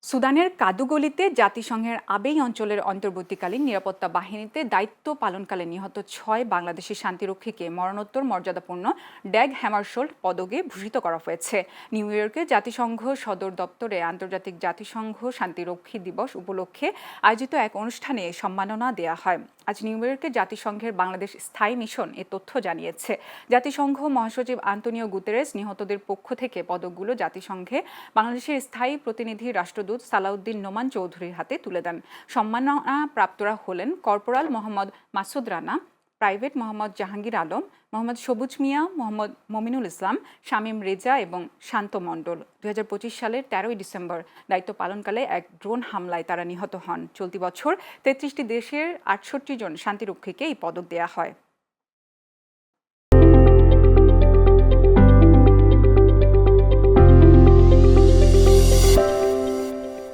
সুদানের কাদুগলিতে জাতিসংঘের আবেই অঞ্চলের অন্তর্বর্তীকালীন নিরাপত্তা বাহিনীতে দায়িত্ব পালনকালে নিহত ৬ বাংলাদেশি শান্তিরক্ষীকে মরণোত্তর মর্যাদাপূর্ণ ড্যাগ হ্যামারশোল্ড পদকে ভূষিত করা হয়েছে। নিউ ইয়র্কে জাতিসংঘ সদর দপ্তরে আন্তর্জাতিক জাতিসংঘ শান্তিরক্ষী দিবস উপলক্ষে আয়োজিত এক অনুষ্ঠানে সম্মাননা দেয়া হয়। আজ নিউ ইয়র্কে জাতিসংঘের বাংলাদেশ স্থায়ী মিশন এ তথ্য জানিয়েছে। জাতিসংঘ মহাসচিব আন্তোনিও গুতেরেস নিহতদের পক্ষ থেকে পদকগুলো জাতিসংঘে বাংলাদেশের স্থায়ী প্রতিনিধি রাষ্ট্রদূত সালাউদ্দিন নোমান চৌধুরীর হাতে তুলে দেন। সম্মাননা প্রাপ্তরা হলেন কর্পোরাল মোহাম্মদ মাসুদ রানা, প্রাইভেট মোহাম্মদ জাহাঙ্গীর আলম, মোহাম্মদ সবুজ মিয়া, মোহাম্মদ মমিনুল ইসলাম, শামীম রেজা এবং শান্ত মণ্ডল। 2025 সালের 13 ডিসেম্বর দায়িত্ব পালনকালে এক ড্রোন হামলায় তারা নিহত হন। চলতি বছর 33টি দেশের 68 জন শান্তিরক্ষীকে এই পদক দেয়া হয়।